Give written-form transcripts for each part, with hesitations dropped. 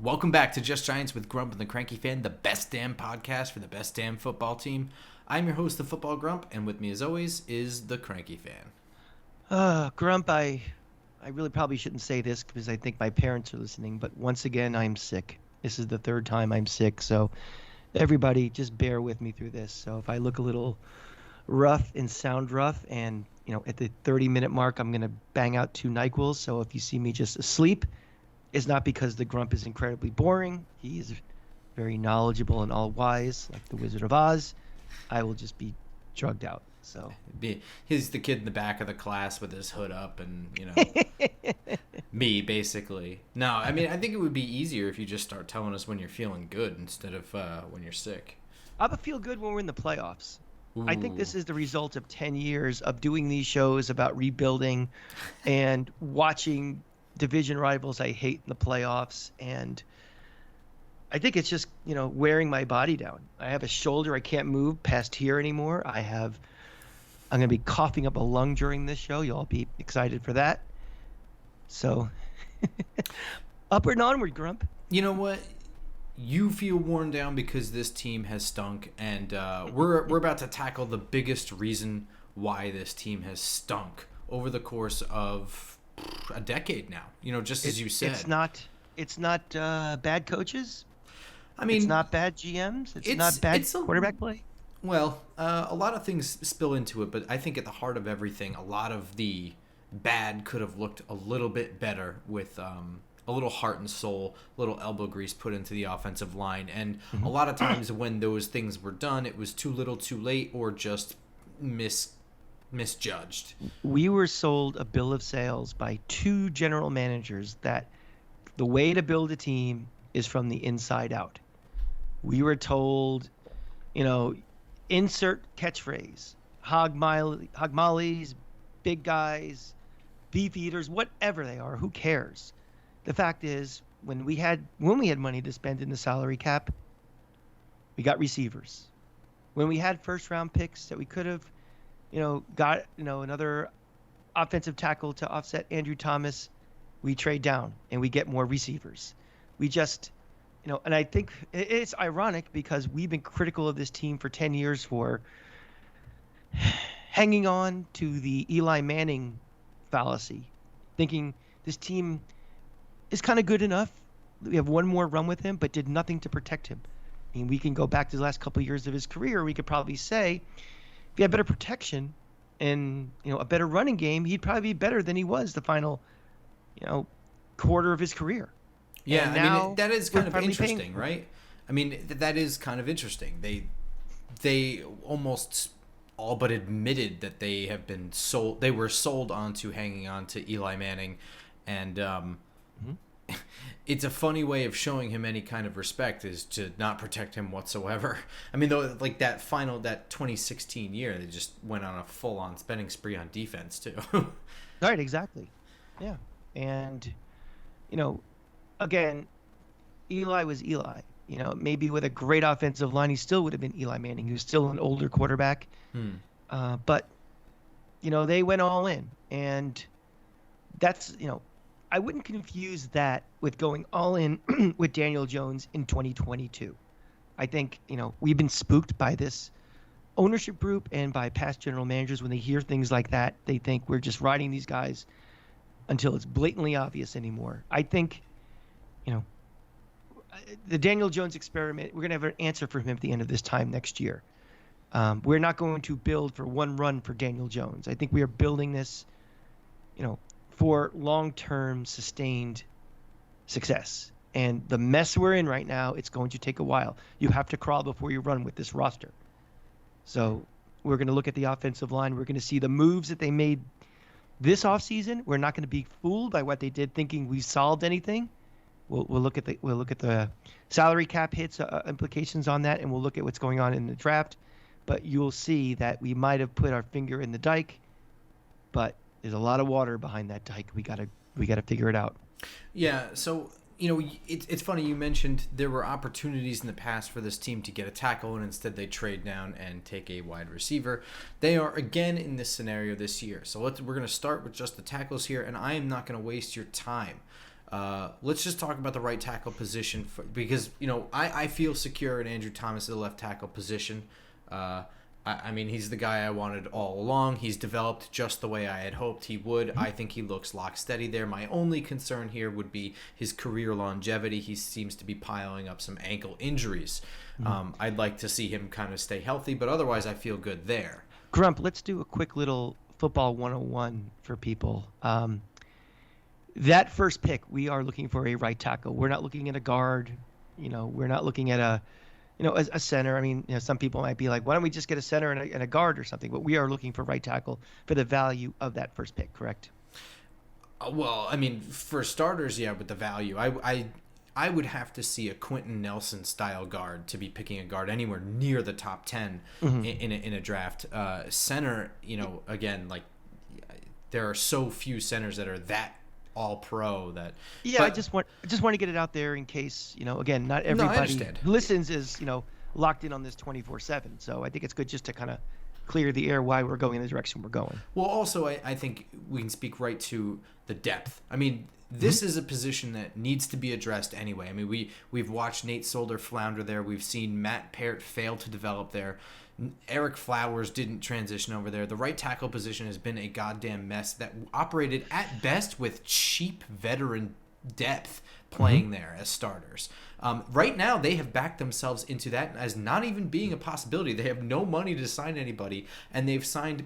Welcome back to Just Giants with Grump and the Cranky Fan, the best damn podcast for the best damn football team. I'm your host, the Football Grump, and with me as always is the Cranky Fan. Grump, I really probably shouldn't say this because I think my parents are listening, but once again, I'm sick. This is the third time I'm sick, so everybody just bear with me through this. So if I look a little rough and sound rough and, at the 30-minute mark, I'm going to bang out 2 NyQuils. So if you see me just asleep, it's not because the Grump is incredibly boring. He is very knowledgeable and all-wise, like the Wizard of Oz. I will just be drugged out. So He's the kid in the back of the class with his hood up and, me, basically. No, I think it would be easier if you just start telling us when you're feeling good instead of when you're sick. I would feel good when we're in the playoffs. Ooh. I think this is the result of 10 years of doing these shows about rebuilding and watching division rivals I hate in the playoffs. And I think it's just, wearing my body down. I have a shoulder I can't move past here anymore. I'm going to be coughing up a lung during this show. You'll all be excited for that. So, upward and onward, Grump. You know what? You feel worn down because this team has stunk, and we're about to tackle the biggest reason why this team has stunk over the course of a decade now. As you said. It's not bad coaches. It's not bad GMs. It's not bad quarterback play. Well, a lot of things spill into it, but I think at the heart of everything, a lot of the bad could have looked a little bit better with a little heart and soul, a little elbow grease put into the offensive line. And a lot of times when those things were done, it was too little too late or just misjudged. We were sold a bill of sales by 2 general managers that the way to build a team is from the inside out. We were told, insert catchphrase, hog mollies, big guys, beef eaters, whatever they are, who cares? The fact is, when we had money to spend in the salary cap, we got receivers. When we had first round picks that we could have, got, another offensive tackle to offset Andrew Thomas, we trade down and we get more receivers. We just, and I think it's ironic because we've been critical of this team for 10 years for hanging on to the Eli Manning fallacy, thinking this team is kind of good enough. We have one more run with him, but did nothing to protect him. We can go back to the last couple of years of his career. We could probably say if he had better protection and, a better running game, he'd probably be better than he was the final, quarter of his career. Yeah, that is kind of interesting, right? That is kind of interesting. They almost all but admitted that they have been sold. They were sold onto hanging on to Eli Manning, and it's a funny way of showing him any kind of respect is to not protect him whatsoever. Though, like that 2016 year, they just went on a full-on spending spree on defense too. Right, exactly. Yeah, and again, Eli was Eli. Maybe with a great offensive line, he still would have been Eli Manning, who's still an older quarterback. But, they went all in. And that's, I wouldn't confuse that with going all in with Daniel Jones in 2022. I think, we've been spooked by this ownership group and by past general managers. When they hear things like that, they think we're just riding these guys until it's blatantly obvious anymore. I think, the Daniel Jones experiment, we're going to have an answer for him at the end of this time next year. We're not going to build for one run for Daniel Jones. I think we are building this, for long-term sustained success. And the mess we're in right now, it's going to take a while. You have to crawl before you run with this roster. So we're going to look at the offensive line. We're going to see the moves that they made this offseason. We're not going to be fooled by what they did thinking we solved anything. We'll look at the salary cap hits, implications on that, and we'll look at what's going on in the draft. But you'll see that we might have put our finger in the dike, but there's a lot of water behind that dike. We gotta figure it out. Yeah. So it's funny you mentioned there were opportunities in the past for this team to get a tackle, and instead they trade down and take a wide receiver. They are again in this scenario this year. So we're gonna start with just the tackles here, and I am not gonna waste your time. Let's just talk about the right tackle position because I feel secure in Andrew Thomas at the left tackle position. I mean, he's the guy I wanted all along. He's developed just the way I had hoped he would. I think he looks lock steady there. My only concern here would be his career longevity. He seems to be piling up some ankle injuries. I'd like to see him kind of stay healthy, but otherwise I feel good there. Grump, let's do a quick little football 101 for people. That first pick, we are looking for a right tackle. We're not looking at a guard. We're not looking at a center. I mean, some people might be like, why don't we just get a center and a guard or something? But we are looking for right tackle for the value of that first pick, correct? Well, I mean, for starters, yeah, with the value. I would have to see a Quentin Nelson style guard to be picking a guard anywhere near the top 10 in a draft. Center, again, like there are so few centers that are that all pro that. Yeah, I just want to get it out there in case, again, not everybody who listens is, locked in on this 24/7. So I think it's good just to kind of clear the air why we're going in the direction we're going. Well, also, I think we can speak right to the depth. I mean, this is a position that needs to be addressed anyway. I mean, we've watched Nate Solder flounder there. We've seen Matt Peart fail to develop there. Eric Flowers didn't transition over there. The right tackle position has been a goddamn mess that operated at best with cheap veteran depth playing there as starters. Right now, they have backed themselves into that as not even being a possibility. They have no money to sign anybody, and they've signed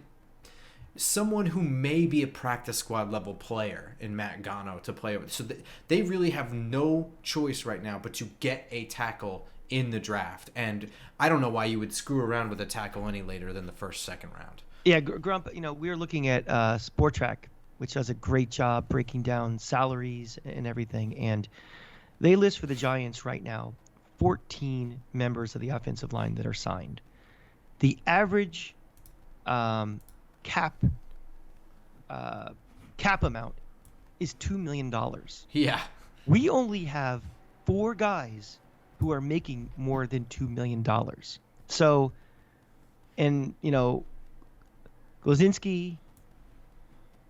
someone who may be a practice squad level player in Matt Gano to play with. So they really have no choice right now but to get a tackle in the draft. And I don't know why you would screw around with a tackle any later than the second round. Yeah, Grump, we're looking at Sport Track, which does a great job breaking down salaries and everything. And they list for the Giants right now 14 members of the offensive line that are signed. The average cap amount is $2 million. Yeah. We only have 4 guys who are making more than $2 million. So, and, Glozinski,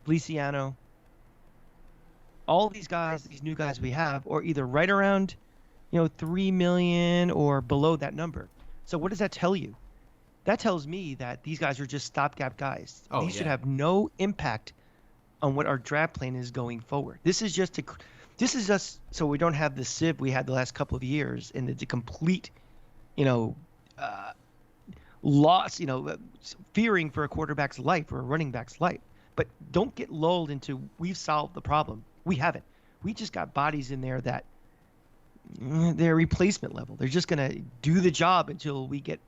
Feliciano, all these guys, these new guys we have, are either right around, $3 million or below that number. So what does that tell you? That tells me that these guys are just stopgap guys. These should have no impact on what our draft plan is going forward. This is just so we don't have the sieve we had the last couple of years and the complete, loss, fearing for a quarterback's life or a running back's life. But don't get lulled into we've solved the problem. We haven't. We just got bodies in there that they're replacement level. They're just going to do the job until we get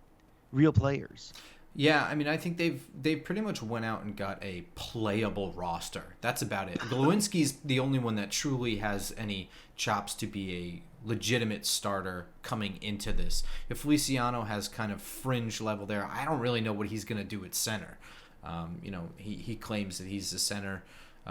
real players. Yeah, I mean, I think they've pretty much went out and got a playable roster. That's about it. Glowinski's the only one that truly has any chops to be a legitimate starter coming into this. If Feliciano has kind of fringe level there, I don't really know what he's going to do at center. He claims that he's the center.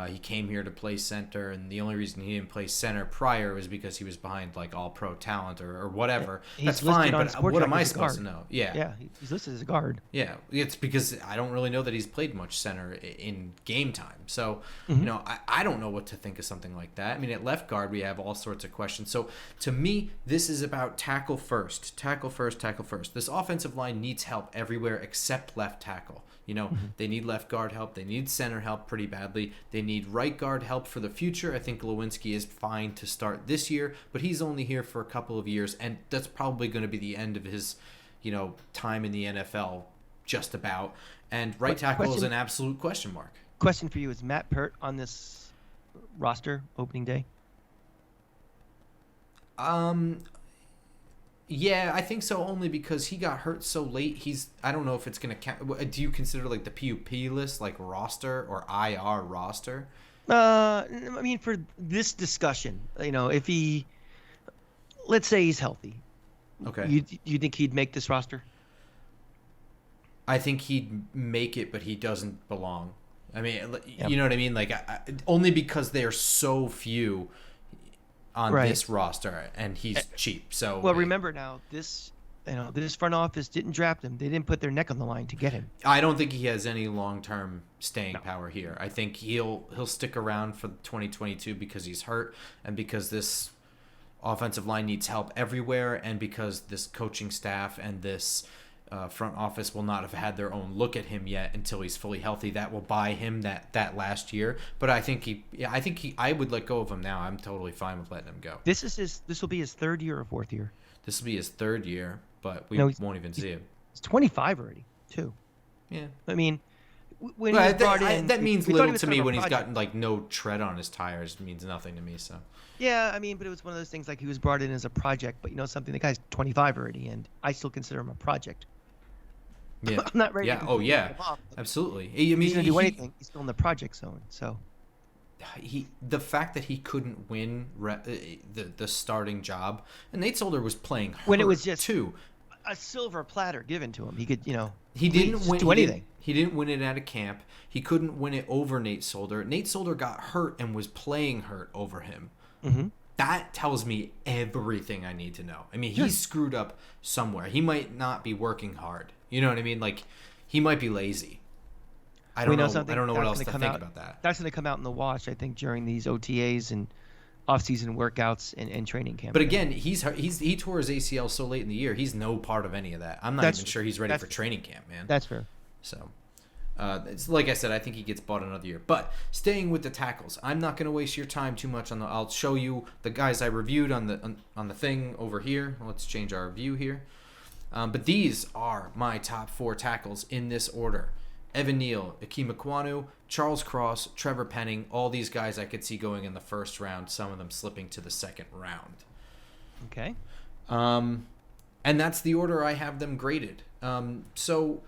He came here to play center, and the only reason he didn't play center prior was because he was behind like all-pro talent or whatever. Yeah, that's fine, but what am I supposed to know? Yeah, he's listed as a guard. Yeah, it's because I don't really know that he's played much center in game time. So, I don't know what to think of something like that. I mean, at left guard, we have all sorts of questions. So, to me, this is about tackle first. Tackle first, tackle first. This offensive line needs help everywhere except left tackle. They need left guard help. They need center help pretty badly. They need right guard help for the future. I think Glowinski is fine to start this year, but he's only here for a couple of years, and that's probably going to be the end of his, time in the NFL, just about. And right tackle is an absolute question mark. Question for you: is Matt Peart on this roster opening day? Yeah, I think so, only because he got hurt so late. I don't know if it's going to count. Do you consider like the PUP list, like roster or IR roster? I mean, for this discussion, if let's say he's healthy. Okay. You think he'd make this roster? I think he'd make it, but he doesn't belong. I mean, you know what I mean? Like, only because they're so few on this roster, and he's cheap. So well, remember now, this this front office didn't draft him. They didn't put their neck on the line to get him. I don't think he has any long-term staying power here. I think he'll stick around for 2022 because he's hurt and because this offensive line needs help everywhere and because this coaching staff and this front office will not have had their own look at him yet until he's fully healthy. That will buy him that last year. But I think I would let go of him now. I'm totally fine with letting him go. This will be his third year or fourth year. This will be his third year, but we won't even see him. He's 25 already, too. Yeah. I mean, when he was brought in, that means little to me when he's got like no tread on his tires. It means nothing to me. So. Yeah, I mean, but it was one of those things like he was brought in as a project, but something. The guy's 25 already, and I still consider him a project. Yeah. I'm not ready. Yeah. Oh yeah. Absolutely. I mean, he's gonna do anything. He's still in the project zone. So. The fact that he couldn't win the starting job, and Nate Solder was playing hurt when it was just too. A silver platter given to him. He could, he didn't win, do anything. He didn't win it at a camp. He couldn't win it over Nate Solder. Nate Solder got hurt and was playing hurt over him. Mm-hmm. That tells me everything I need to know. I mean, he's screwed up somewhere. He might not be working hard. You know what I mean? Like, he might be lazy. I don't know what else to think about that. That's going to come out in the wash, I think, during these OTAs and off-season workouts and training camp. But again, he tore his ACL so late in the year. He's no part of any of that. I'm not even sure he's ready for training camp, man. That's fair. So, it's like I said, I think he gets bought another year. But staying with the tackles, I'm not going to waste your time too much I'll show you the guys I reviewed on the thing over here. Let's change our view here. But these are my top 4 tackles in this order. Evan Neal, Akeem Akwanu, Charles Cross, Trevor Penning, all these guys I could see going in the first round, some of them slipping to the second round. Okay. And that's the order I have them graded. So,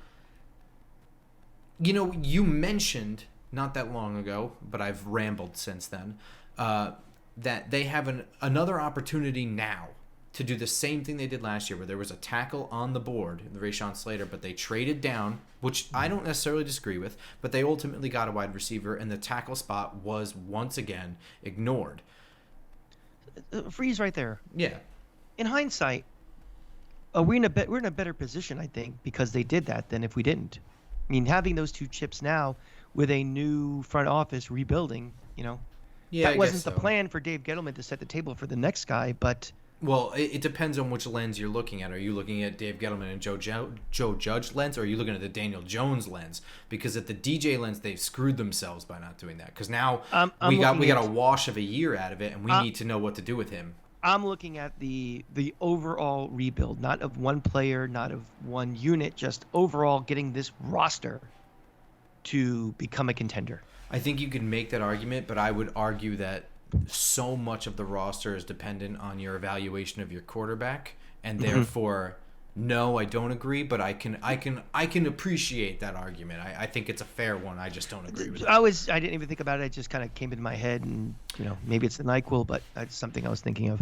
you mentioned not that long ago, but I've rambled since then, that they have another opportunity now to do the same thing they did last year, where there was a tackle on the board, the Rashawn Slater, but they traded down, which I don't necessarily disagree with, but they ultimately got a wide receiver, and the tackle spot was once again ignored. Freeze right there. Yeah. In hindsight, we're in a better position, I think, because they did that than if we didn't. I mean, having those 2 chips now with a new front office rebuilding, that wasn't the plan for Dave Gettleman to set the table for the next guy, but. Well, it depends on which lens you're looking at. Are you looking at Dave Gettleman and Joe Judge lens, or are you looking at the Daniel Jones lens? Because at the DJ lens, they've screwed themselves by not doing that. Because now we got a wash of a year out of it, and we need to know what to do with him. I'm looking at the overall rebuild, not of one player, not of one unit, just overall getting this roster to become a contender. I think you can make that argument, but I would argue that so much of the roster is dependent on your evaluation of your quarterback, and therefore, no, I don't agree. But I can appreciate that argument. I think it's a fair one. I just don't agree with it. I didn't even think about it. It just kind of came into my head, and maybe it's the NyQuil, but that's something I was thinking of.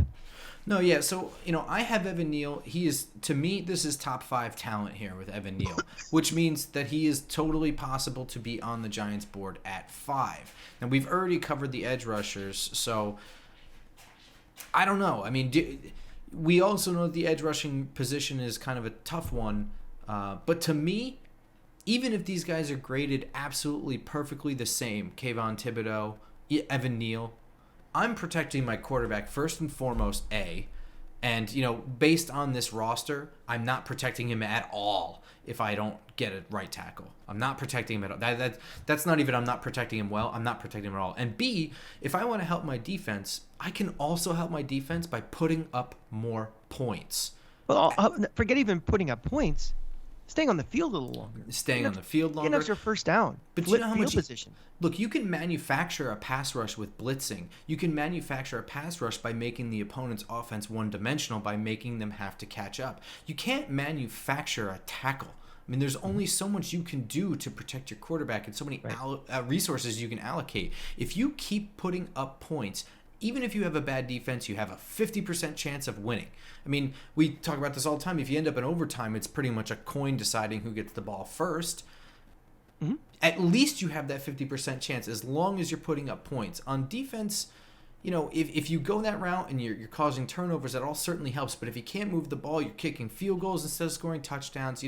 No, yeah. So I have Evan Neal. He is, to me, this is top 5 talent here with Evan Neal, which means that he is totally possible to be on the Giants board at 5. Now we've already covered the edge rushers, so I don't know. I mean, we also know that the edge rushing position is kind of a tough one, but to me, even if these guys are graded absolutely perfectly the same, Kayvon Thibodeau, Evan Neal, I'm protecting my quarterback first and foremost, and based on this roster, I'm not protecting him at all if I don't get a right tackle. I'm not protecting him at all. That's not even I'm not protecting him well. I'm not protecting him at all. And B, if I want to help my defense, I can also help my defense by putting up more points. Well, forget even putting up points. Staying on the field a little longer. Staying on the field longer. Getting extra first down. But you know how much position. Look, you can manufacture a pass rush with blitzing. You can manufacture a pass rush by making the opponent's offense one-dimensional, by making them have to catch up. You can't manufacture a tackle. I mean, there's only so much you can do to protect your quarterback and so many resources you can allocate. If you keep putting up points, even if you have a bad defense, you have a 50% chance of winning. I mean, we talk about this all the time. If you end up in overtime, it's pretty much a coin deciding who gets the ball first. Mm-hmm. At least you have that 50% chance as long as you're putting up points. On defense, if you go that route and you're causing turnovers, that all certainly helps. But if you can't move the ball, you're kicking field goals instead of scoring touchdowns.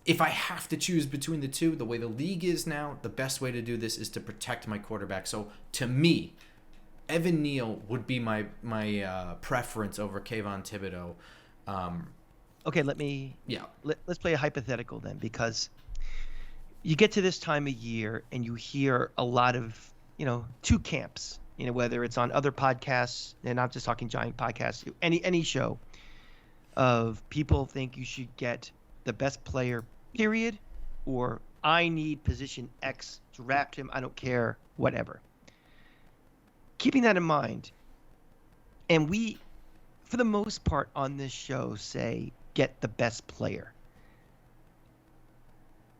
If I have to choose between the two, the way the league is now, the best way to do this is to protect my quarterback. So to me, Evan Neal would be my preference over Kayvon Thibodeau. Okay, let's play a hypothetical then, because you get to this time of year and you hear a lot of, two camps, whether it's on other podcasts, and I'm just talking Giant podcasts, any show, of people think you should get the best player, period, or I need position X, draft him, I don't care, whatever. Keeping that in mind, and we, for the most part on this show, say get the best player.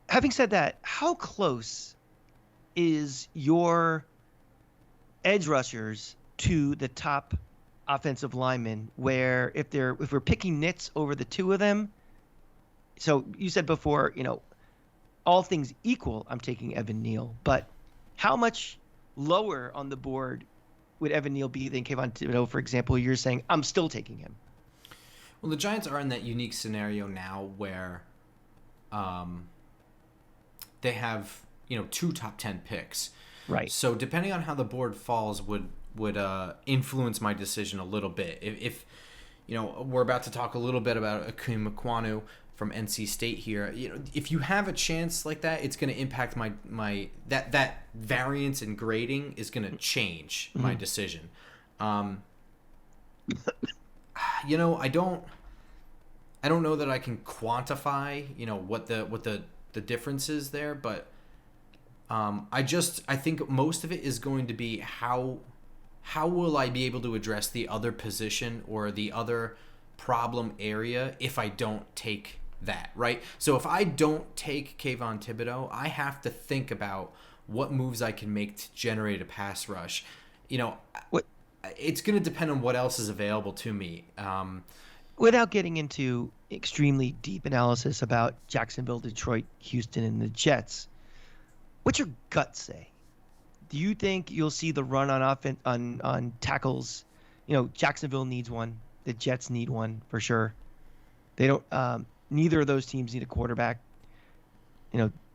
Having said that, how close is your edge rushers to the top offensive linemen, where if we're picking nits over the two of them, so you said before, all things equal, I'm taking Evan Neal, but how much lower on the board would Evan Neal be than Kayvon Thibodeau, for example? You're saying I'm still taking him. Well, the Giants are in that unique scenario now where they have, 2 top 10 picks. Right. So depending on how the board falls would influence my decision a little bit. If we're about to talk a little bit about Akeem Akwanu from NC State here. If you have a chance like that, it's going to impact my that variance in grading is going to change my decision. I don't know that I can quantify, what the difference is there, but I think most of it is going to be how will I be able to address the other position or the other problem area if I don't take that, right? So if I don't take Kayvon Thibodeau, I have to think about what moves I can make to generate a pass rush. It's going to depend on what else is available to me. Without getting into extremely deep analysis about Jacksonville, Detroit, Houston, and the Jets, what's your gut say? Do you think you'll see the run on offense on tackles? Jacksonville needs one. The Jets need one for sure. They don't. Neither of those teams need a quarterback.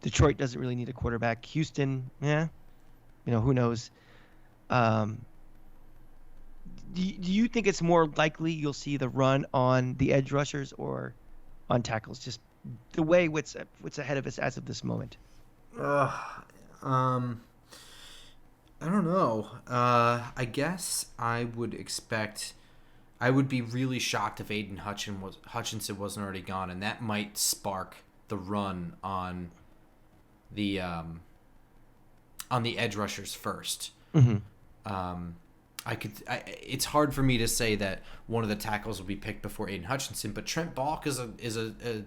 Detroit doesn't really need a quarterback. Houston, who knows? Do you think it's more likely you'll see the run on the edge rushers or on tackles? Just the way what's ahead of us as of this moment. I don't know. I guess I would expect. I would be really shocked if Aiden Hutchinson wasn't already gone, and that might spark the run on the edge rushers first. Mm-hmm. It's hard for me to say that one of the tackles will be picked before Aiden Hutchinson, but Trent Balk is a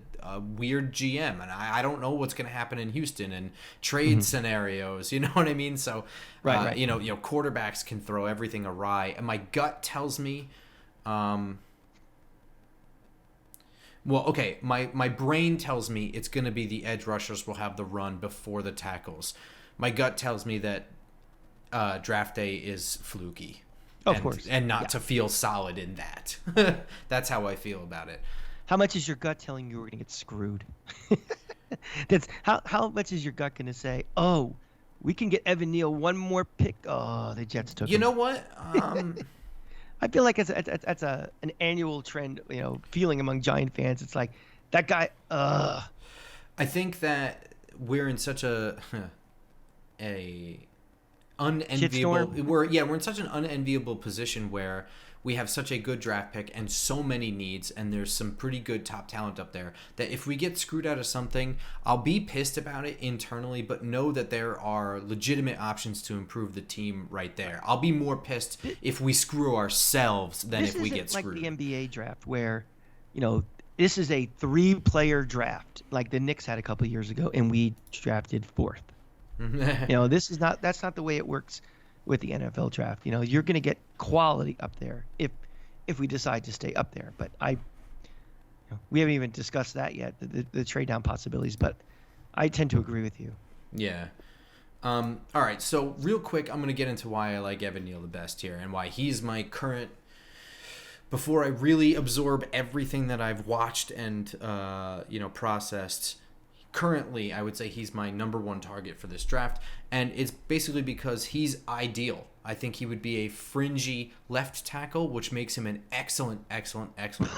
weird GM, and I don't know what's going to happen in Houston and trade scenarios. You know what I mean? So, right. Quarterbacks can throw everything awry, and my gut tells me. My brain tells me it's going to be the edge rushers will have the run before the tackles. My gut tells me that draft day is fluky. Of course. And not to feel solid in that. That's how I feel about it. How much is your gut telling you we're going to get screwed? That's how much is your gut going to say, oh, we can get Evan Neal one more pick. Oh, the Jets took him. You know what? I feel like it's an annual trend, feeling among Giant fans. It's like that guy. I think that we're in such a unenviable. We're in such an unenviable position where we have such a good draft pick and so many needs, and there's some pretty good top talent up there, that if we get screwed out of something, I'll be pissed about it internally, but know that there are legitimate options to improve the team right there. I'll be more pissed if we screw ourselves than if we get screwed. This isn't like the NBA draft where, this is a 3-player draft like the Knicks had a couple of years ago, and we drafted 4th. That's not the way it works with the NFL draft. You're going to get quality up there if we decide to stay up there. But we haven't even discussed that yet, the trade down possibilities. But I tend to agree with you. Yeah. All right, so real quick, I'm going to get into why I like Evan Neal the best here and why he's my current. Before I really absorb everything that I've watched and processed, currently I would say he's my number one target for this draft, and it's basically because he's ideal. I think he would be a fringy left tackle, which makes him an excellent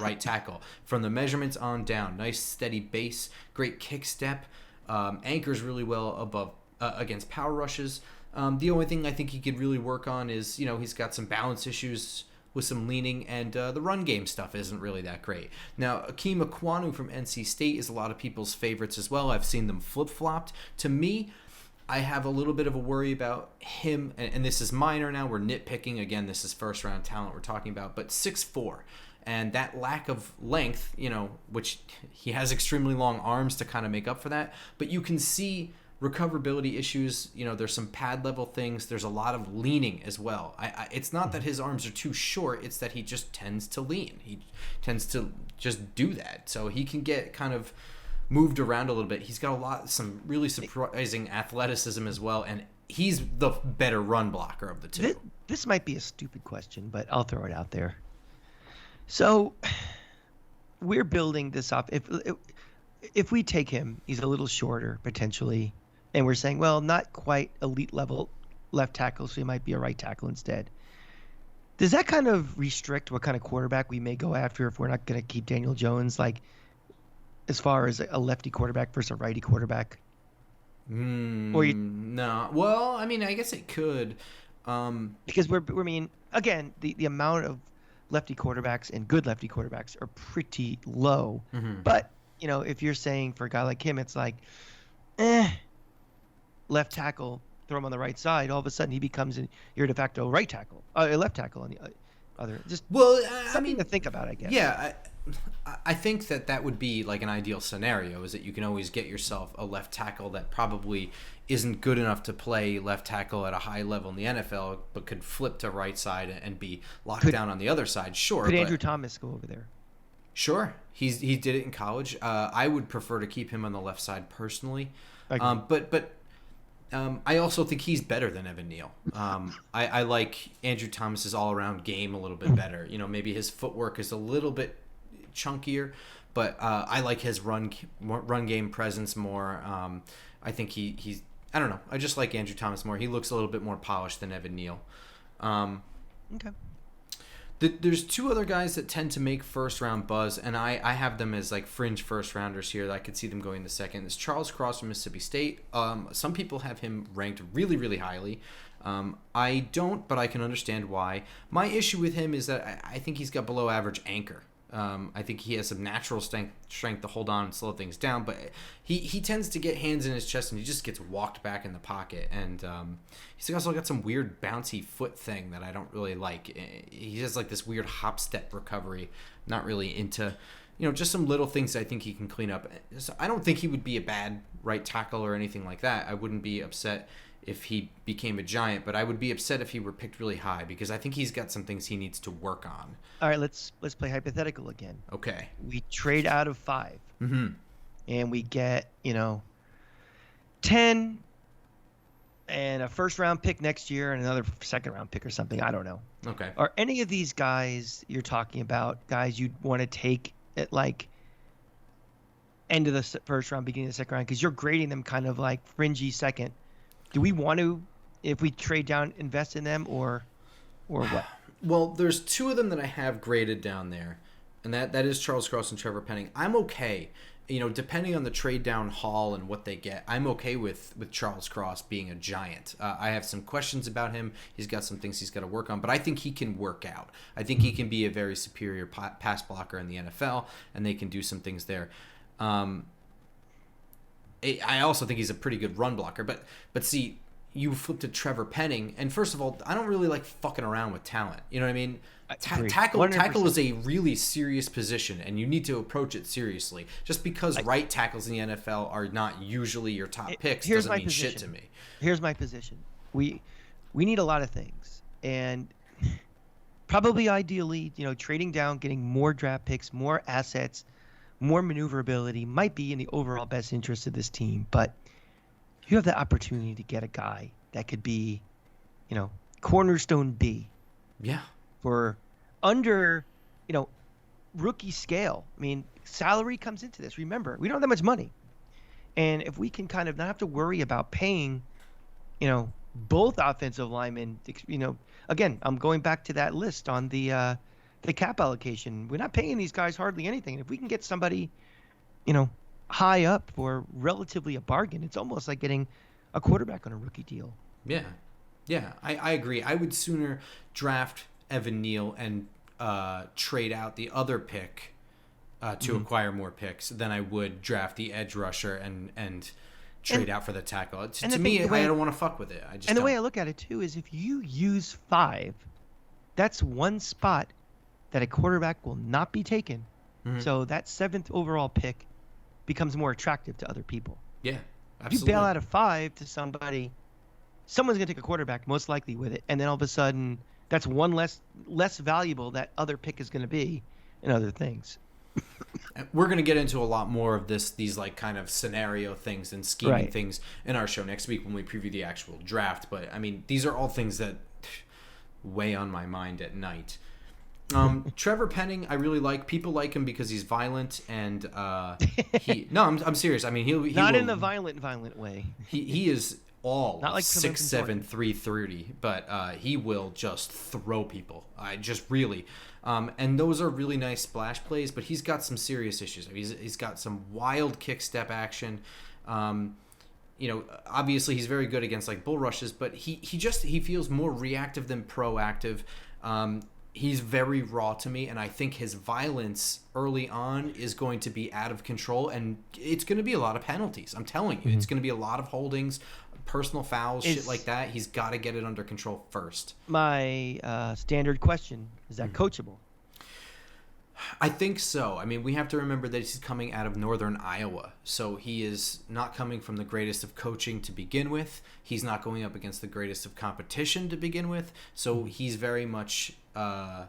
right tackle. From the measurements on down, nice steady base, great kick step, anchors really well above against power rushes. The only thing I think he could really work on is, he's got some balance issues with some leaning, and the run game stuff isn't really that great. Now, Akeem Akwanu from NC State is a lot of people's favorites as well. I've seen them flip-flopped. To me, I have a little bit of a worry about him, and this is minor now. We're nitpicking. Again, this is first-round talent we're talking about, but 6'4", and that lack of length, which he has extremely long arms to kind of make up for that, but you can see recoverability issues. There's some pad level things. There's a lot of leaning as well. It's not that his arms are too short. It's that he just tends to lean. He tends to just do that. So he can get kind of moved around a little bit. He's got some really surprising athleticism as well. And he's the better run blocker of the two. This might be a stupid question, but I'll throw it out there. So we're building this up. If we take him, he's a little shorter potentially. And we're saying, well, not quite elite level left tackle, so he might be a right tackle instead. Does that kind of restrict what kind of quarterback we may go after if we're not going to keep Daniel Jones, like as far as a lefty quarterback versus a righty quarterback? No. Well, I mean, I guess it could. Because again, the amount of lefty quarterbacks and good lefty quarterbacks are pretty low. Mm-hmm. But, if you're saying for a guy like him, it's like, left tackle, throw him on the right side, all of a sudden he becomes your de facto right tackle, a left tackle on the other. Just something to think about, I guess. Yeah, I think that would be like an ideal scenario, is that you can always get yourself a left tackle that probably isn't good enough to play left tackle at a high level in the NFL, but could flip to right side and be locked down on the other side. Sure. Could Andrew Thomas go over there? Sure. He did it in college. I would prefer to keep him on the left side personally. But I also think he's better than Evan Neal. I like Andrew Thomas's all-around game a little bit better. Maybe his footwork is a little bit chunkier, but I like his run game presence more. I think he's I don't know. I just like Andrew Thomas more. He looks a little bit more polished than Evan Neal. Okay. There's two other guys that tend to make first-round buzz, and I have them as like fringe first-rounders here that I could see them going the second. It's Charles Cross from Mississippi State. Some people have him ranked really, really highly. I don't, but I can understand why. My issue with him is that I think he's got below-average anchor. I think he has some natural strength to hold on and slow things down, but he tends to get hands in his chest and he just gets walked back in the pocket. And he's also got some weird bouncy foot thing that I don't really like. He has like this weird hop step recovery. Not really into, just some little things I think he can clean up. So I don't think he would be a bad right tackle or anything like that. I wouldn't be upset if he became a Giant, but I would be upset if he were picked really high because I think he's got some things he needs to work on. All right, let's play hypothetical again. Okay. We trade out of 5. Mm-hmm. And we get, 10 and a first-round pick next year and another second-round pick or something. I don't know. Okay. Are any of these guys you're talking about guys you'd want to take at, like, end of the first round, beginning of the second round? Because you're grading them kind of like fringy second. Do we want to, if we trade down, invest in them or what? Well, there's 2 of them that I have graded down there, and that is Charles Cross and Trevor Penning. I'm okay. Depending on the trade down haul and what they get, I'm okay with Charles Cross being a Giant. I have some questions about him. He's got some things he's got to work on, but I think he can work out. I think he can be a very superior pass blocker in the NFL, and they can do some things there. I also think he's a pretty good run blocker, but see, you flip to Trevor Penning, and first of all, I don't really like fucking around with talent. You know what I mean? Tackle is a really serious position, and you need to approach it seriously. Just because right tackles in the NFL are not usually your top picks doesn't mean shit to me. Here's my position. We need a lot of things, and probably ideally, trading down, getting more draft picks, more assets, more maneuverability might be in the overall best interest of this team. But you have the opportunity to get a guy that could be, cornerstone B. Yeah. For under, rookie scale. I mean, salary comes into this. Remember, we don't have that much money. And if we can kind of not have to worry about paying, both offensive linemen, again, I'm going back to that list on the cap allocation. We're not paying these guys hardly anything. If we can get somebody, high up for relatively a bargain, it's almost like getting a quarterback on a rookie deal. Yeah. Yeah, I agree. I would sooner draft Evan Neal and trade out the other pick to acquire more picks than I would draft the edge rusher and trade out for the tackle. To me, I don't want to fuck with it. The way I look at it, too, is if you use 5, that's one spot that a quarterback will not be taken. Mm-hmm. So that 7th overall pick becomes more attractive to other people. Yeah, absolutely. You bail out a 5 to somebody, someone's going to take a quarterback, most likely with it, and then all of a sudden, that's one less valuable that other pick is going to be and other things. We're going to get into a lot more of these like kind of scenario things and scheming things in our show next week when we preview the actual draft. But I mean, these are all things that weigh on my mind at night. Trevor Penning, I really like. People like him because he's violent and I'm serious. I mean, he not will, in the violent way. He is all not like 6'7", 330, but he will just throw people. And those are really nice splash plays, but he's got some serious issues. He's got some wild kick step action. Obviously he's very good against like bull rushes, but he feels more reactive than proactive. He's very raw to me, and I think his violence early on is going to be out of control, and it's going to be a lot of penalties. I'm telling you, it's going to be a lot of holdings, personal fouls, shit like that. He's got to get it under control first. My standard question, is that coachable? I think so. I mean, we have to remember that he's coming out of northern Iowa, so he is not coming from the greatest of coaching to begin with. He's not going up against the greatest of competition to begin with, so he's very much a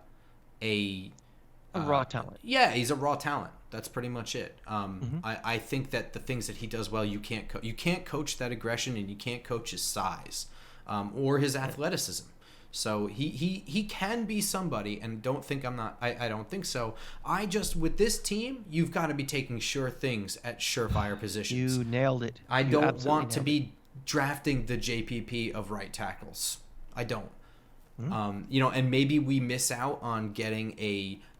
raw talent. Yeah, he's a raw talent. That's pretty much it. I think that the things that he does well, you can't coach that aggression, and you can't coach his size or his athleticism. So he can be somebody, and don't think I don't think so. With this team, you've got to be taking sure things at surefire positions. You nailed it. I don't want to be drafting the JPP of right tackles. I don't. And maybe we miss out on getting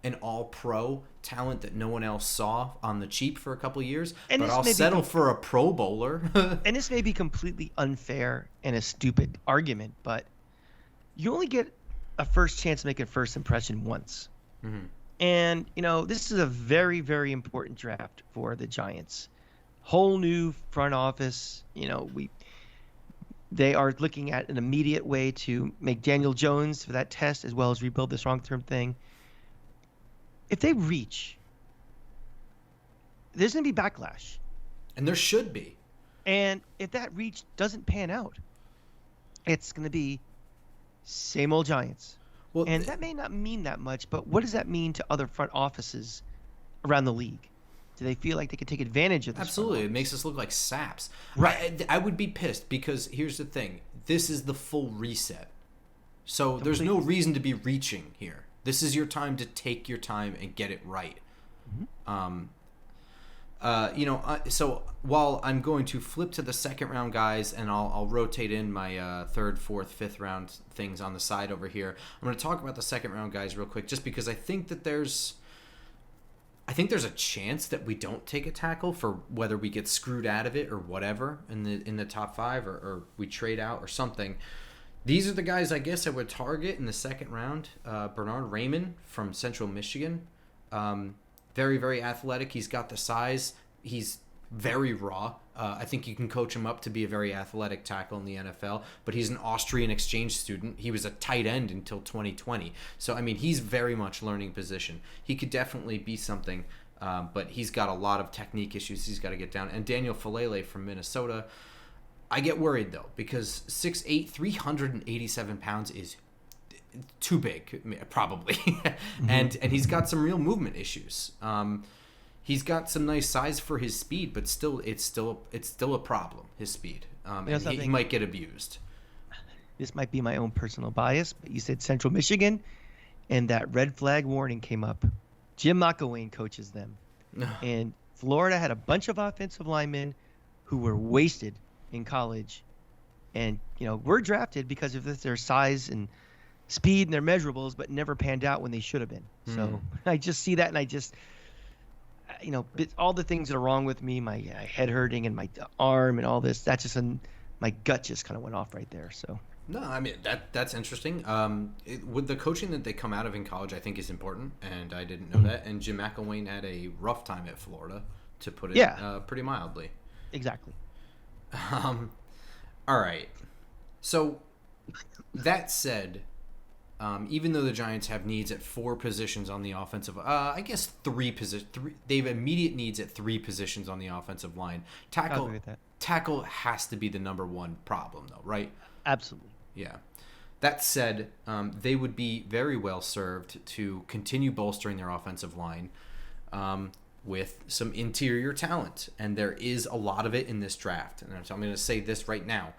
an all-pro talent that no one else saw on the cheap for a couple of years, but I'll settle for a Pro Bowler. And this may be completely unfair and a stupid argument, but you only get a first chance to make a first impression once. Mm-hmm. And, this is a very, very important draft for the Giants. Whole new front office. They are looking at an immediate way to make Daniel Jones for that test as well as rebuild this long-term thing. If they reach, there's going to be backlash. And there should be. And if that reach doesn't pan out, it's going to be same old Giants. Well, and that may not mean that much, but what does that mean to other front offices around the league? Do they feel like they could take advantage of this? Absolutely. It makes us look like saps. Right. I would be pissed because here's the thing. This is the full reset. So there's no reason to be reaching here. This is your time to take your time and get it right. Mm-hmm. So while I'm going to flip to the second round guys, and I'll rotate in my third, fourth, fifth round things on the side over here, I'm going to talk about the second round guys real quick, just because I think there's a chance that we don't take a tackle for whether we get screwed out of it or whatever in the top 5 or we trade out or something. These are the guys I guess I would target in the second round. Bernard Raymond from Central Michigan. Very, very athletic. He's got the size. He's very raw. I think you can coach him up to be a very athletic tackle in the NFL, but he's an Austrian exchange student. He was a tight end until 2020. So, I mean, he's very much learning position. He could definitely be something, but he's got a lot of technique issues he's got to get down. And Daniel Fellaille from Minnesota, I get worried, though, because 6'8", 387 pounds is too big, probably. Mm-hmm. and he's got some real movement issues. He's got some nice size for his speed, but it's still a problem, his speed. and he might get abused. This might be my own personal bias, but you said Central Michigan, and that red flag warning came up. Jim McElwain coaches them. And Florida had a bunch of offensive linemen who were wasted in college. And, were drafted because of their size and speed and their measurables, but never panned out when they should have been. So I just see that, and I just, all the things that are wrong with me, my head hurting and my arm and all this, that's just, my gut just kind of went off right there. So. No, I mean, that's interesting. With the coaching that they come out of in college, I think is important, and I didn't know that. And Jim McElwain had a rough time at Florida, to put it pretty mildly. Exactly. All right. So, that said, even though the Giants have needs at 4 positions on the offensive, I guess 3 positions. They have immediate needs at 3 positions on the offensive line. Tackle has to be the number one problem, though, right? Absolutely. Yeah. That said, they would be very well served to continue bolstering their offensive line with some interior talent. And there is a lot of it in this draft. And so I'm going to say this right now.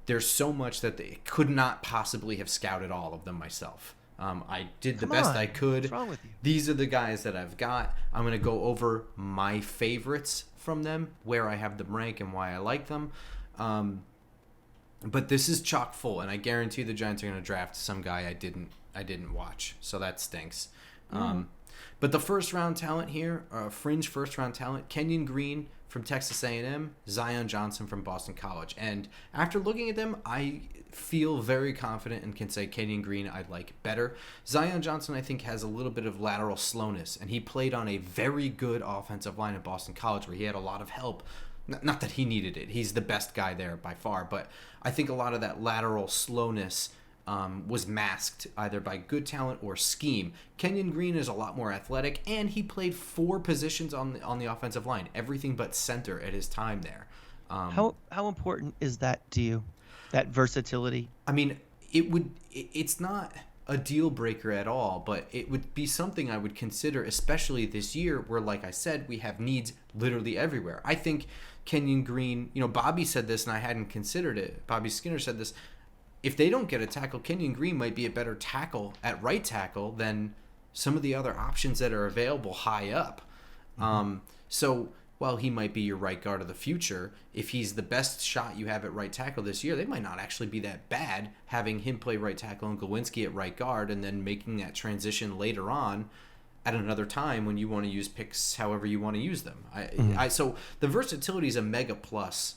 There's so much that they could not possibly have scouted all of them myself. I did the best I could. What's wrong with you? These are the guys that I've got. I'm going to go over my favorites from them, where I have them rank and why I like them. But this is chock full, and I guarantee the Giants are going to draft some guy I didn't watch, so that stinks. But the first-round talent here, fringe first-round talent, Kenyon Green from Texas A&M, Zion Johnson from Boston College. And after looking at them, I feel very confident and can say Kenyon Green I like better. Zion Johnson, I think, has a little bit of lateral slowness, and he played on a very good offensive line at Boston College where he had a lot of help. Not that he needed it. He's the best guy there by far, but I think a lot of that lateral slowness was masked either by good talent or scheme. Kenyon Green is a lot more athletic, and he played 4 positions on the offensive line, everything but center at his time there. How important is that to you, that versatility? I mean, it's not a deal breaker at all, but it would be something I would consider, especially this year where, like I said, we have needs literally everywhere. I think Kenyon Green, Bobby said this and I hadn't considered it. Bobby Skinner said this. If they don't get a tackle, Kenyon Green might be a better tackle at right tackle than some of the other options that are available high up. So while he might be your right guard of the future, if he's the best shot you have at right tackle this year, they might not actually be that bad having him play right tackle and Glowinski at right guard and then making that transition later on at another time when you want to use picks however you want to use them. So the versatility is a mega plus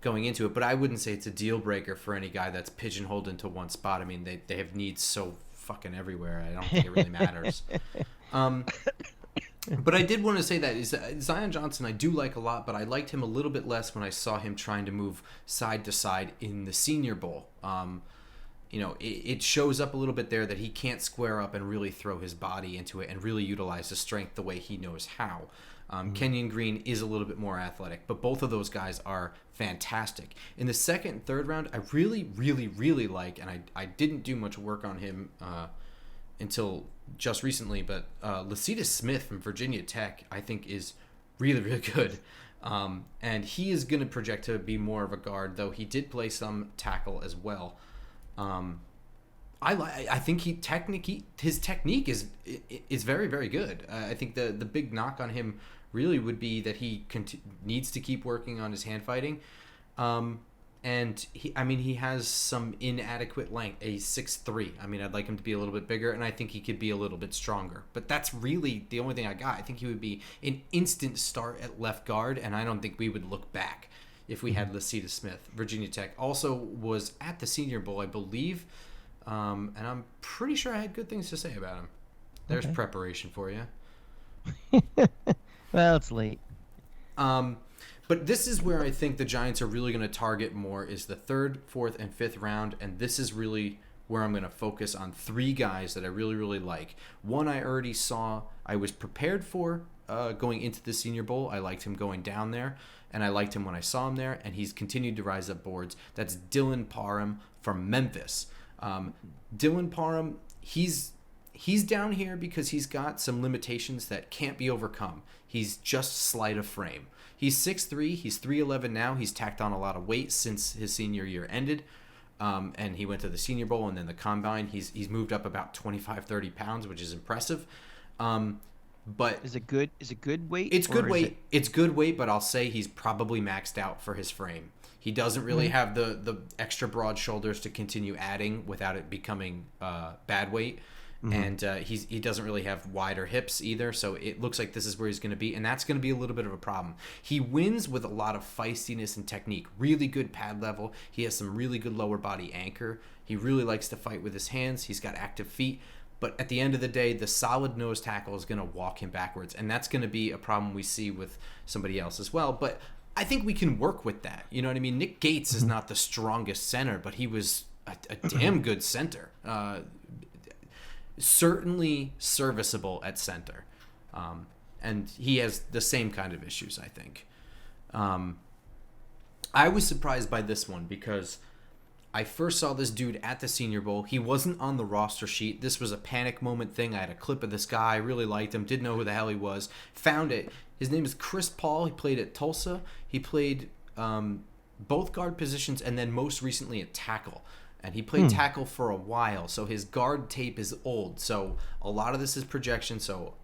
going into it, but I wouldn't say it's a deal breaker for any guy that's pigeonholed into one spot. I mean, they have needs so fucking everywhere. I don't think it really matters. But I did want to say that Zion Johnson I do like a lot, but I liked him a little bit less when I saw him trying to move side to side in the Senior Bowl. It shows up a little bit there that he can't square up and really throw his body into it and really utilize his strength the way he knows how. Kenyon Green is a little bit more athletic, but both of those guys are fantastic. In the second and third round, I really, really, really like, and I didn't do much work on him until just recently, but Lucita Smith from Virginia Tech, I think, is really, really good. And he is going to project to be more of a guard, though he did play some tackle as well. I think his technique is very, very good. I think the big knock on him really would be that he needs to keep working on his hand fighting. And he has some inadequate length. He's 6'3". I mean, I'd like him to be a little bit bigger, and I think he could be a little bit stronger. But that's really the only thing I got. I think he would be an instant start at left guard, and I don't think we would look back if we had Lucita Smith. Virginia Tech also was at the Senior Bowl, I believe, and I'm pretty sure I had good things to say about him. There's preparation for you. Well, it's late. But this is where I think the Giants are really going to target more is the 3rd, 4th, and 5th round, and this is really where I'm going to focus on 3 guys that I really, really like. One I already saw I was prepared for going into the Senior Bowl. I liked him going down there, and I liked him when I saw him there, and he's continued to rise up boards. That's Dylan Parham from Memphis. Dylan Parham, he's down here because he's got some limitations that can't be overcome. He's just slight of frame. He's 6'3", he's 311 now. He's tacked on a lot of weight since his senior year ended. And he went to the Senior Bowl and then the Combine. He's moved up about 25, 30 pounds, which is impressive. But is it good weight? It's good weight. It's good weight, but I'll say he's probably maxed out for his frame. He doesn't really have the extra broad shoulders to continue adding without it becoming bad weight. And he doesn't really have wider hips either, so it looks like this is where he's going to be, and that's going to be a little bit of a problem. He wins with a lot of feistiness and technique, really good pad level. He has some really good lower body anchor. He really likes to fight with his hands. He's got active feet. But at the end of the day, the solid nose tackle is going to walk him backwards, and that's going to be a problem we see with somebody else as well. But I think we can work with that. You know what I mean? Nick Gates is not the strongest center, but he was a damn good center. Certainly serviceable at center. And he has the same kind of issues, I think. I was surprised by this one because I first saw this dude at the Senior Bowl. He wasn't on the roster sheet. This was a panic moment thing. I had a clip of this guy. I really liked him. Didn't know who the hell he was. Found it. His name is Chris Paul. He played at Tulsa. He played both guard positions and then most recently at tackle. And he played tackle for a while. So his guard tape is old. So a lot of this is projection. So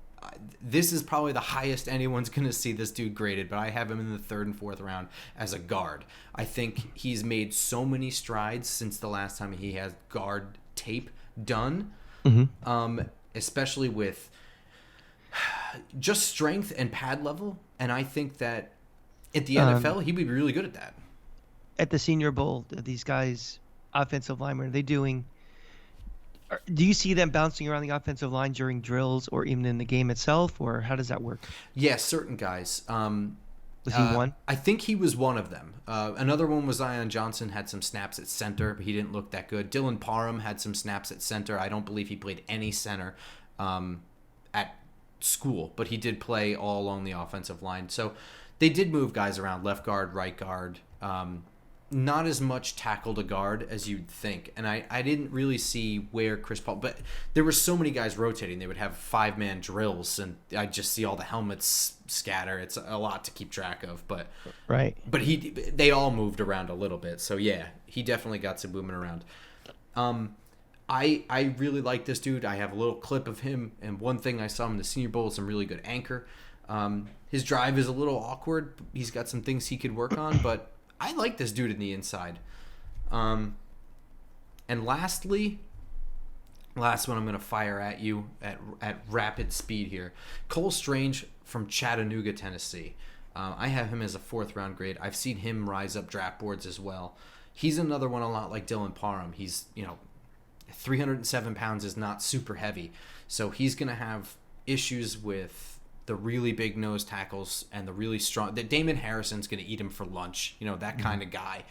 this is probably the highest anyone's going to see this dude graded, but I have him in the 3rd and 4th round as a guard. I think he's made so many strides since the last time he has guard tape done, especially with just strength and pad level. And I think that at the NFL, he would be really good at that. At the Senior Bowl, these guys, offensive linemen, are they doing... Do you see them bouncing around the offensive line during drills or even in the game itself, or how does that work? Yeah, certain guys. Was he one? I think he was one of them. Another one was Zion Johnson, had some snaps at center, but he didn't look that good. Dylan Parham had some snaps at center. I don't believe he played any center at school, but he did play all along the offensive line. So they did move guys around, left guard, right guard. Not as much tackle to guard as you'd think. And I didn't really see where Chris Paul... But there were so many guys rotating. They would have 5-man drills, and I'd just see all the helmets scatter. It's a lot to keep track of. But right. But they all moved around a little bit. So, yeah, he definitely got some movement around. I really like this dude. I have a little clip of him, and one thing I saw him in the Senior Bowl is some really good anchor. His drive is a little awkward. He's got some things he could work on, but... I like this dude in the inside. And lastly, last one I'm going to fire at you at rapid speed here. Cole Strange from Chattanooga, Tennessee. I have him as a 4th round grade. I've seen him rise up draft boards as well. He's another one a lot like Dylan Parham. He's, 307 pounds is not super heavy. So he's going to have issues with the really big nose tackles and the really strong... That Damon Harrison's going to eat him for lunch, that kind of guy.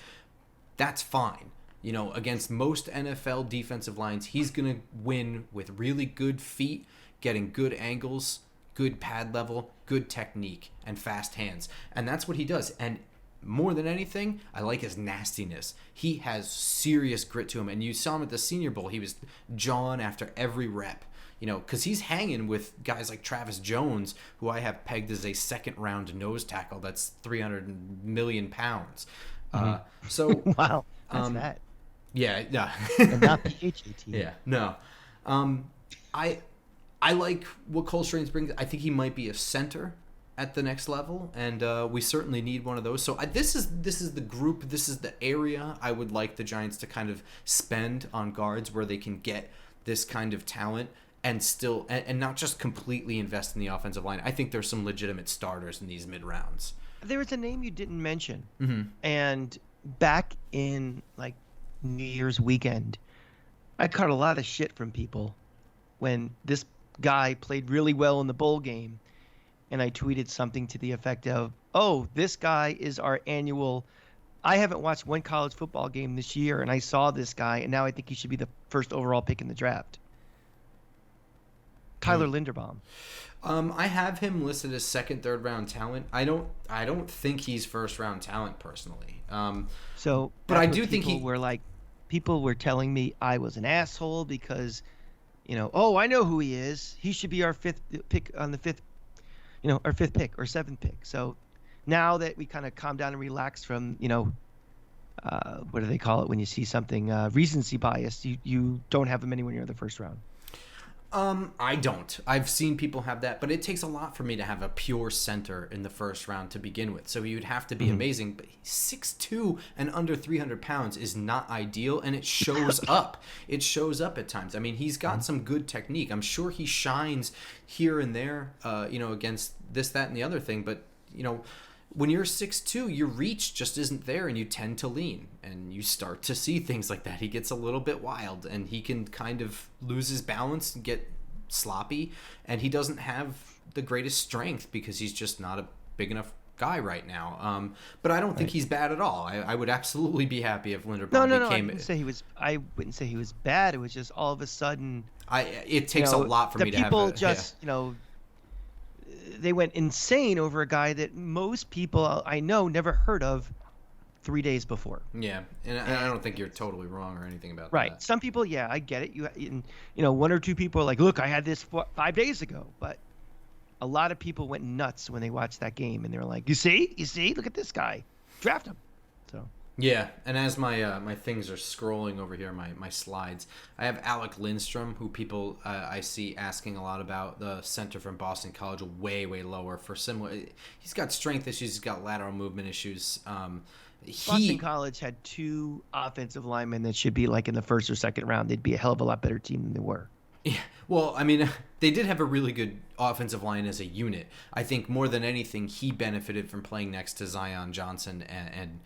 That's fine. Against most NFL defensive lines, he's going to win with really good feet, getting good angles, good pad level, good technique, and fast hands. And that's what he does. And more than anything, I like his nastiness. He has serious grit to him. And you saw him at the Senior Bowl. He was jawing after every rep. Because he's hanging with guys like Travis Jones, who. I have pegged as a 2nd-round nose tackle that's 300 million pounds. So wow, that's that. Yeah. And not PHAT. Yeah, no. I like what Cole Strange brings. I think he might be a center at the next level, and we certainly need one of those. So this is the group, this is the area I would like the Giants to kind of spend on guards where they can get this kind of talent. And still, and not just completely invest in the offensive line. I think there's some legitimate starters in these mid-rounds. There was a name you didn't mention. And back in, New Year's weekend, I caught a lot of shit from people when this guy played really well in the bowl game. And I tweeted something to the effect of, oh, this guy is our annual... I haven't watched one college football game this year, and I saw this guy, and now I think he should be the 1st overall pick in the draft. Tyler Linderbaum. I have him listed as 2nd, 3rd round talent. I don't think he's 1st round talent personally. But I do think people were telling me I was an asshole because, I know who he is. He should be our 5th pick on the 5th, our 5th pick or 7th pick. So now that we kind of calm down and relax from, what do they call it when you see something, recency bias, you don't have them anywhere near the first round. I don't. I've seen people have that, but it takes a lot for me to have a pure center in the first round to begin with. So you'd have to be amazing. But 6'2" and under 300 pounds is not ideal, and it shows up. It shows up at times. I mean, he's got some good technique. I'm sure he shines here and there, against this, that, and the other thing. But, when you're 6'2", your reach just isn't there, and you tend to lean, and you start to see things like that. He gets a little bit wild, and he can kind of lose his balance and get sloppy, and he doesn't have the greatest strength because he's just not a big enough guy right now. But I don't think he's bad at all. I would absolutely be happy if Linderbaum became... No, I wouldn't say he was bad. It was just all of a sudden... It takes a lot for me to have... The people they went insane over a guy that most people I know never heard of 3 days before. Yeah, and I don't think you're totally wrong or anything about that. Right. Some people, yeah, I get it. One or two people are like, look, I had this 5 days ago. But a lot of people went nuts when they watched that game, and they were like, you see, look at this guy. Draft him. So. Yeah, and as my things are scrolling over here, my slides, I have Alec Lindstrom, who people I see asking a lot about, the center from Boston College, way lower for similar. He's got strength issues, he's got lateral movement issues. Boston College had 2 offensive linemen that should be like in the first or second round. They'd be a hell of a lot better team than they were. Yeah, well, I mean, they did have a really good offensive line as a unit. I think more than anything, he benefited from playing next to Zion Johnson and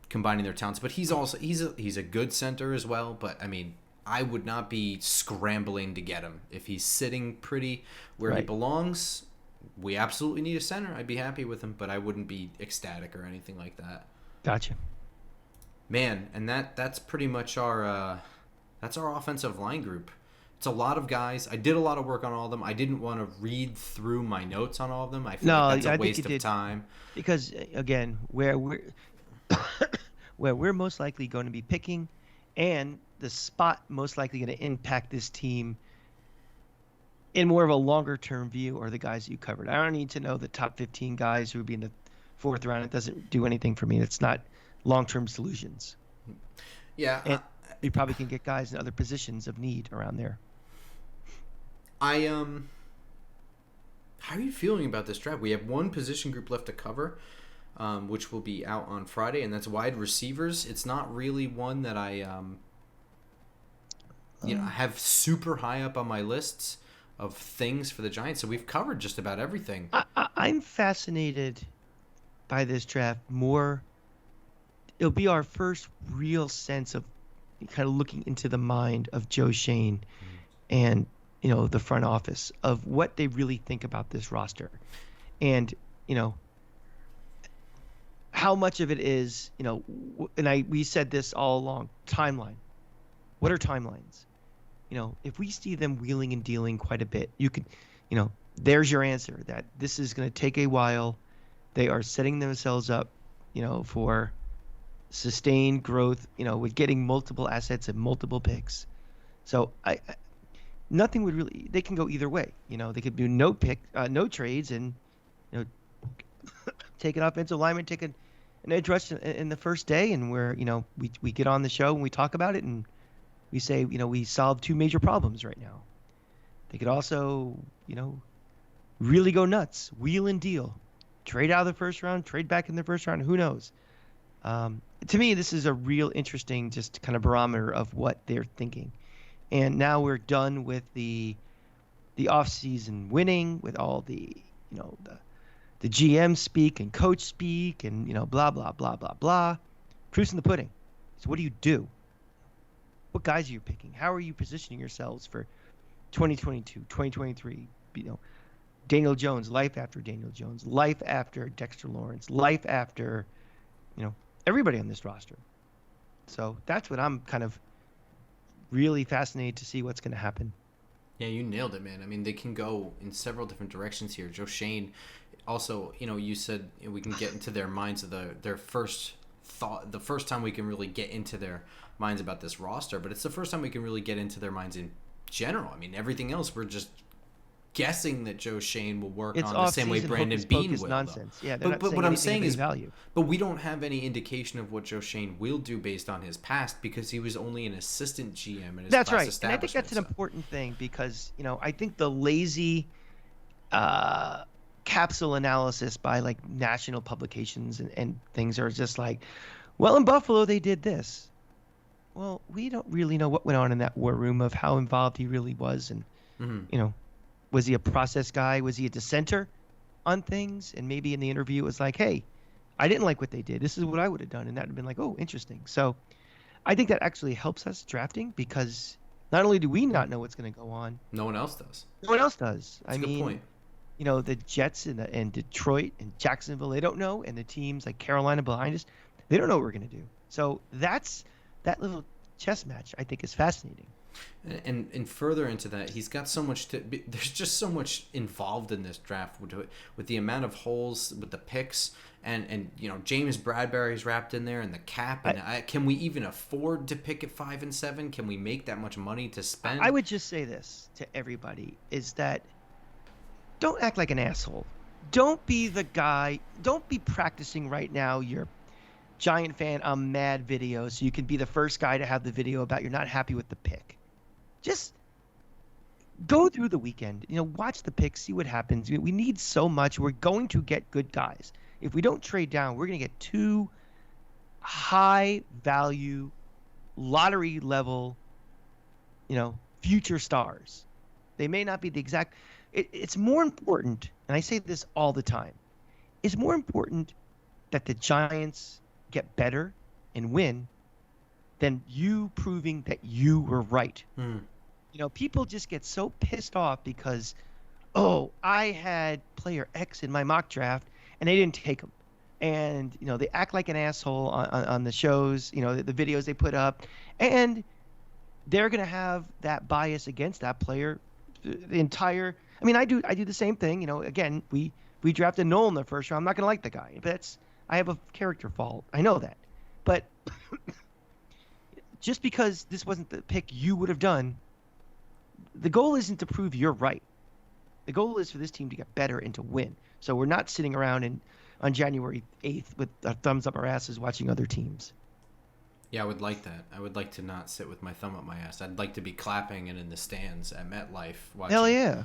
combining their talents. But he's a good center as well. But I mean, I would not be scrambling to get him if he's sitting pretty where he belongs. We absolutely need a center. I'd be happy with him, but I wouldn't be ecstatic or anything like that. Gotcha. Man, and that's pretty much our offensive line group. It's a lot of guys. I did a lot of work on all of them. I didn't want to read through my notes on all of them. I feel like that's a waste of time. Because again, where we're most likely going to be picking, and the spot most likely going to impact this team in more of a longer term view are the guys you covered. I don't need to know the top 15 guys who would be in the 4th round. It doesn't do anything for me. It's not long-term solutions. Yeah. And you probably can get guys in other positions of need around there. How are you feeling about this draft? We have one position group left to cover, which will be out on Friday, and that's wide receivers. It's not really one that I have super high up on my lists of things for the Giants. So we've covered just about everything. I'm fascinated by this draft more. It'll be our first real sense of kind of looking into the mind of Joe Schoen and the front office of what they really think about this roster, and how much of it is we said this all along. Timeline. What are timelines? If we see them wheeling and dealing quite a bit, you could, there's your answer, that this is going to take a while. They are setting themselves up, for sustained growth, with getting multiple assets and multiple picks. So nothing would really, they can go either way. They could do no trades and, take an offensive lineman, take an edge rush in the first day, and where, we get on the show and we talk about it and we say, we solved 2 major problems right now. They could also, really go nuts, wheel and deal, trade out of the first round, trade back in the first round. Who knows? To me, this is a real interesting just kind of barometer of what they're thinking. And now we're done with the off-season winning, with all the GM speak and coach speak and, blah, blah, blah, blah, blah. Proof's in the pudding. So what do you do? What guys are you picking? How are you positioning yourselves for 2022, 2023? Daniel Jones, life after Daniel Jones, life after Dexter Lawrence, life after, everybody on this roster. So that's what I'm kind of really fascinated to see what's going to happen. Yeah, you nailed it, man. I mean, they can go in several different directions here. Joe Schoen, also, you said we can get into their minds of their first thought, the first time we can really get into their minds about this roster, but it's the first time we can really get into their minds in general. I mean, everything else we're just guessing that Joe Shane will work it's on the same way Brandon Beane will. Nonsense. Though. Yeah, but what I'm saying is, but we don't have any indication of what Joe Shane will do based on his past because he was only an assistant GM in his That's past right, and I establishment. think that's an important thing because I think the lazy capsule analysis by like national publications and things are just like, well, in Buffalo they did this. Well, we don't really know what went on in that war room of how involved he really was, and was he a process guy? Was he a dissenter on things? And maybe in the interview it was like, hey, I didn't like what they did. This is what I would have done, and that would have been like, oh, interesting. So I think that actually helps us drafting because not only do we not know what's going to go on, no one else does. No one else does. That's a good point. The Jets and Detroit and Jacksonville, they don't know, and the teams like Carolina behind us, they don't know what we're going to do. So that little chess match, I think, is fascinating. And further into that, he's got so much there's just so much involved in this draft with the amount of holes, with the picks, and James Bradbury's wrapped in there, and the cap. And can we even afford to pick at 5 and 7? Can we make that much money to spend? I would just say this to everybody: is that don't act like an asshole. Don't be the guy. Don't be practicing right now your Giant fan, I'm mad video, so you can be the first guy to have the video about you're not happy with the pick. Just go through the weekend, watch the picks, see what happens. We need so much. We're going to get good guys. If we don't trade down, we're going to get 2 high value, lottery level, future stars. They may not be the exact. It's more important, and I say this all the time, it's more important that the Giants get better and win than you proving that you were right. People just get so pissed off because, I had player X in my mock draft and they didn't take him. And, they act like an asshole on the shows, the videos they put up, and they're going to have that bias against that player the entire. I mean, I do the same thing. Again, we drafted Noel in the first round. I'm not going to like the guy. But I have a character fault. I know that. But just because this wasn't the pick you would have done, the goal isn't to prove you're right. The goal is for this team to get better and to win. So we're not sitting around on January 8th with our thumbs up our asses watching other teams. Yeah, I would like that. I would like to not sit with my thumb up my ass. I'd like to be clapping and in the stands at MetLife watching. Hell yeah.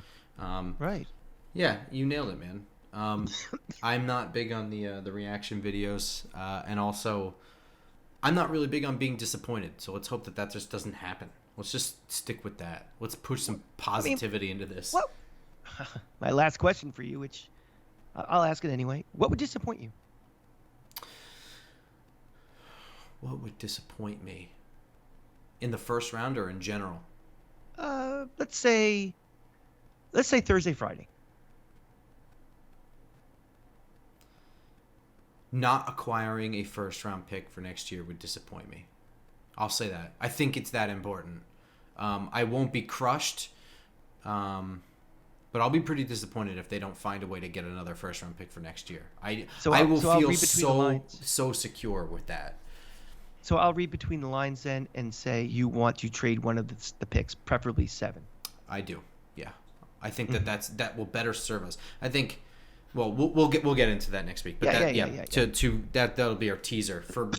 Right. Yeah, you nailed it, man. I'm not big on the reaction videos, and also I'm not really big on being disappointed. So let's hope that just doesn't happen. Let's just stick with that. Let's push some positivity into this. What? My last question for you, which I'll ask it anyway. What would disappoint you? What would disappoint me? In the first round or in general? Let's say Thursday, Friday. Not acquiring a first-round pick for next year would disappoint me. I'll say that. I think it's that important. I won't be crushed, but I'll be pretty disappointed if they don't find a way to get another first-round pick for next year. I will feel so secure with that. So I'll read between the lines then and say you want to trade one of the picks, preferably 7. I do. Yeah. I think that will better serve us. I think. Well, we'll get into that next week. But that'll be our teaser for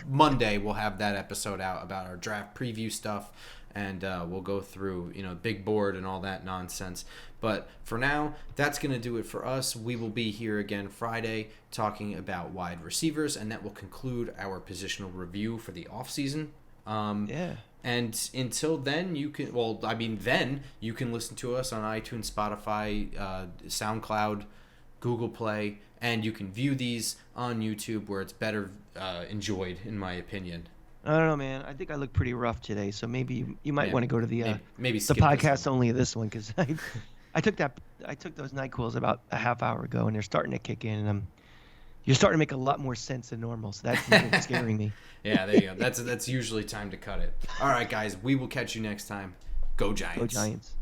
Monday. We'll have that episode out about our draft preview stuff, and we'll go through big board and all that nonsense. But for now, that's gonna do it for us. We will be here again Friday talking about wide receivers, and that will conclude our positional review for the offseason. And until then, you can listen to us on iTunes, Spotify, SoundCloud, Google Play, and you can view these on YouTube where it's better enjoyed, in my opinion. I don't know, man. I think I look pretty rough today, so maybe you might want to go to the skip podcast only this one because I took those NyQuils about a half hour ago and they're starting to kick in and you're starting to make a lot more sense than normal, so that's scaring me. Yeah, there you go. That's usually time to cut it. All right, guys, we will catch you next time. Go Giants. Go Giants.